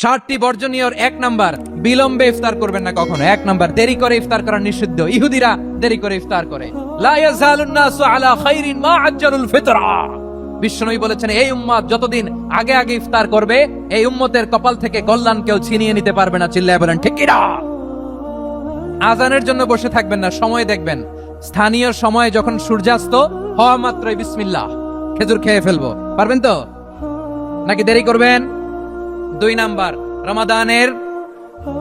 60টি বর্জনীয়র 1 number, বিলম্বে ইফতার করবেন না কখনো। 1 নাম্বার, দেরি করে ইফতার করা নিষিদ্ধ। ইহুদিরা দেরি করে ইফতার করে। লা ইয়াজালুন নাসু আলা খাইরিন মা আজ্জালুল ফিতরা। বিশ্বনবী বলেছেন, এই উম্মত যতদিন আগে আগে ইফতার করবে, এই উম্মতের কপাল থেকে কল্যাণ কেউ ছিনিয়ে নিতে পারবে না। চিল্লায় বলেন ঠিক কি না? আজানের জন্য বসে থাকবেন না, সময় দেখবেন। স্থানীয় সময় যখন সূর্যাস্ত হওয়া মাত্রই বিসমিল্লাহ, খেজুর খেয়ে ফেলবো। পারবেন তো নাকি দেরি করবেন? 2 নাম্বার, রমাদানের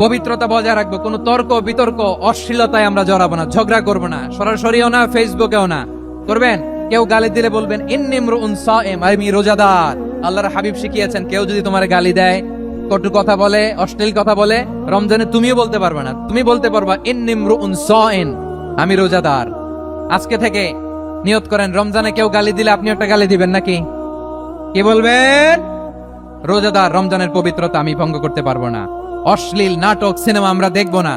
পবিত্রতা বজায় রাখবো। কোনো তর্ক বিতর্ক অশ্লীলতায় আমরা জড়াবো না, ঝগড়া করবো না, সরাসরিও না, ফেসবুকেও না। করবেন? কেউ গালি দিলে বলবেন ইন্নী ইমরুউন সাইম, আমি রোজাদার। আল্লাহর হাবিব শিখিয়েছেন, কেউ যদি তোমার গালি দেয়, কটু কথা বলে, অশ্লীল কথা বলে, রমজানে তুমিও বলতে পারবে না। তুমি বলতে পারবা ইন্নী ইমরুউন সাইম, আমি রোজাদার। আজকে থেকে নিয়ত করেন, রমজানে কেউ গালি দিলে আপনি একটা গালি দিবেন নাকি? কি বলবেন? রোজাদার, রমজানের পবিত্রতা আমি ভঙ্গ করতে পারবো না। অশ্লীল নাটক সিনেমা আমরা দেখবো না।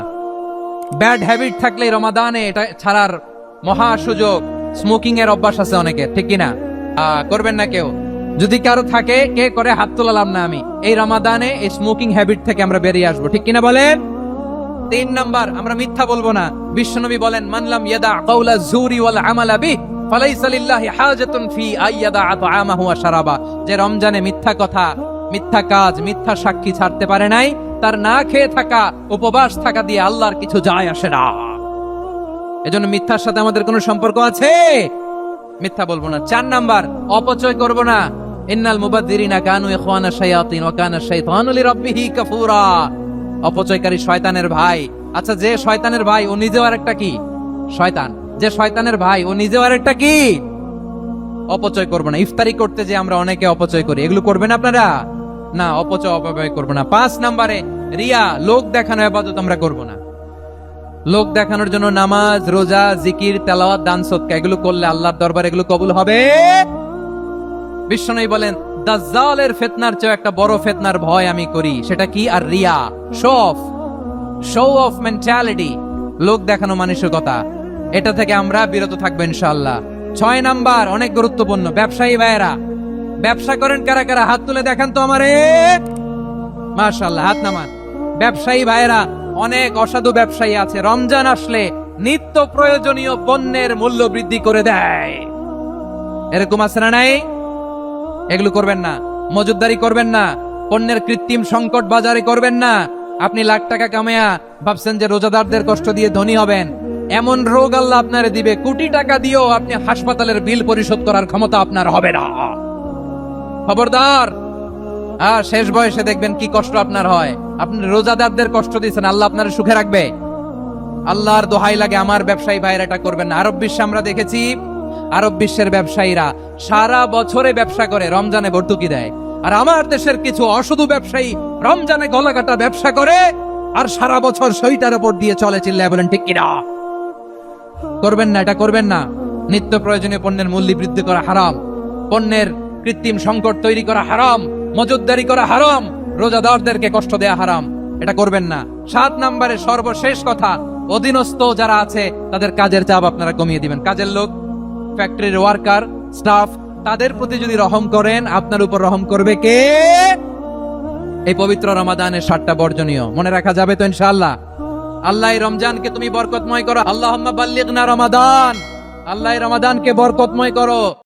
ব্যাড হ্যাবিট থাকলে রমাদানে এটা ছাড়ার মহা সুযোগ। স্মোকিং এর অভ্যাস আছে অনেকের, ঠিক কিনা? করবেন না কেউ? যদি কারো থাকে, কে করে হাত তোলালাম না আমি। এই রমাদানে এই স্মোকিং হ্যাবিট থেকে আমরা বেরিয়ে আসবো, ঠিক কিনা বলেন? 3 নাম্বার, আমরা মিথ্যা বলবো না। বিশ্বনবী বলেন, মানলাম ইয়াদা কাউলা যুরি ওয়াল আমালা বিহি ফালাইসা লিল্লাহি হাজাতুন ফি আইয়াদা আতআমাহু ওয়া শারাবা। যে রমজানে মিথ্যা কথা, মিথ্যা কাজ, মিথ্যা সাক্ষী ছাড়তে পারে নাই, তার না খেয়ে থাকা, উপবাস থাকা দিয়ে আল্লাহর কিছু যায় আসে না। এজন্য মিথ্যার সাথে আমাদের কোনো সম্পর্ক আছে? মিথ্যা বলবো না। 4 নাম্বার, অপচয় করব না। ইন্নাল মুবাদদিরিনা কানু ইখওয়ানা শায়াতিন ওয়া কানা শাইতানু লিরাব্বিহি কাফুরা। অপচয়কারী শয়তানের ভাই। আচ্ছা, যে শয়তানের ভাই ও নিজেও আরেকটা কি? শয়তান। যে শয়তানের ভাই ও নিজেও আরেকটা কি? অপচয় করব না। ইফতারি করতে যে আমরা অনেকে অপচয় করি, এগুলো করবেন আপনারা? না, অপচয় অপব্যয় করব না। 5 নাম্বারে, রিয়া, লোক দেখানো ইবাদত আমরা করব না। লোক দেখানোর জন্য নামাজ, রোজা, জিকির, তেলাওয়াত, দান, সদকা এগুলো করলে আল্লাহর দরবারে এগুলো কবুল হবে? বিশ্বনবী বলেন, দাজ্জালের ফিতনার চেয়ে একটা বড় ফিতনার ভয় আমি করি। সেটা কি? আর রিয়া, শো অফ মেন্টালিটি, লোক দেখানো মানসিকতা। এটা থেকে আমরা বিরত থাকবো ইনশাআল্লাহ। 6 নাম্বার, অনেক গুরুত্বপূর্ণ। ব্যবসায়ী ভাইয়েরা, ব্যবসা করেন কারা কারা? হাত তুলে দেখান তো আমারে। মাশাআল্লাহ, হাত নামান। ব্যবসায়ী ভাইয়েরা, অনেক অসাধু ব্যবসায়ী আছে, রমজান আসলে নিত্য প্রয়োজনীয় পণ্যের মূল্য বৃদ্ধি করে দেয়। এরকম আছে না নাই? এগুলো করবেন না। মজুদদারি করবেন না। পণ্যের কৃত্রিম সংকট বাজারে করবেন না। আপনি লাখ টাকা কামায়া ভাবছেন যে রোজাদারদের কষ্ট দিয়ে ধনী হবেন। এমন রোগ আল্লাহ আপনারে দিবে, কোটি টাকা দিয়েও আপনি হাসপাতালের বিল পরিশোধ করার ক্ষমতা আপনার হবে না। খবরদার। শেষ বয়সে দেখবেন কি কষ্ট আপনার হয়। আপনি রোজাদারদের কষ্ট দিচ্ছেন, আল্লাহ আপনার সুখে রাখবে? আল্লাহর দোহাই লাগে, আমার ব্যবসায়ী ভাইরা এটা করবেন না। আরব বিশ্বে আমরা দেখেছি, আরব বিশ্বের ব্যবসায়ীরা সারা বছরে ব্যবসা করে, রমজানে ভর্তুকি দেয়। আর আমার দেশের কিছু অসাধু ব্যবসায়ী রমজানে গলাকাটা ব্যবসা করে আর সারা বছর সইটার উপর দিয়ে চলে। চিল্লায় বলেন ঠিক কিনা? করবেন না, এটা করবেন না। নিত্য প্রয়োজনীয় পণ্যের মূল্য বৃদ্ধি করা হারাম। পণ্যের কৃত্রিম সংকট তৈরি করা হারাম। মজুদদারি করা হারাম। রোজাদারদেরকে কষ্ট দেয়া হারাম। এটা করবেন না। 7 নাম্বারে সর্বশেষ কথা, অধীনস্থ যারা আছে তাদের কাজের চাপ আপনারা কমিয়ে দিবেন। কাজের লোক, ফ্যাক্টরির ওয়ার্কার, স্টাফ, তাদের প্রতি যদি রহম করেন, আপনার উপর রহম করবে কে? এই পবিত্র রমাদানের 7টা বর্জনীয় মনে রাখা যাবে তো ইনশাআল্লাহ? আল্লাহ রমজানকে তুমি বরকতময় করো। আল্লাহুম্মা বাল্লিগনা রমাদান। আল্লাহ রমাদানকে বরকতময় করো।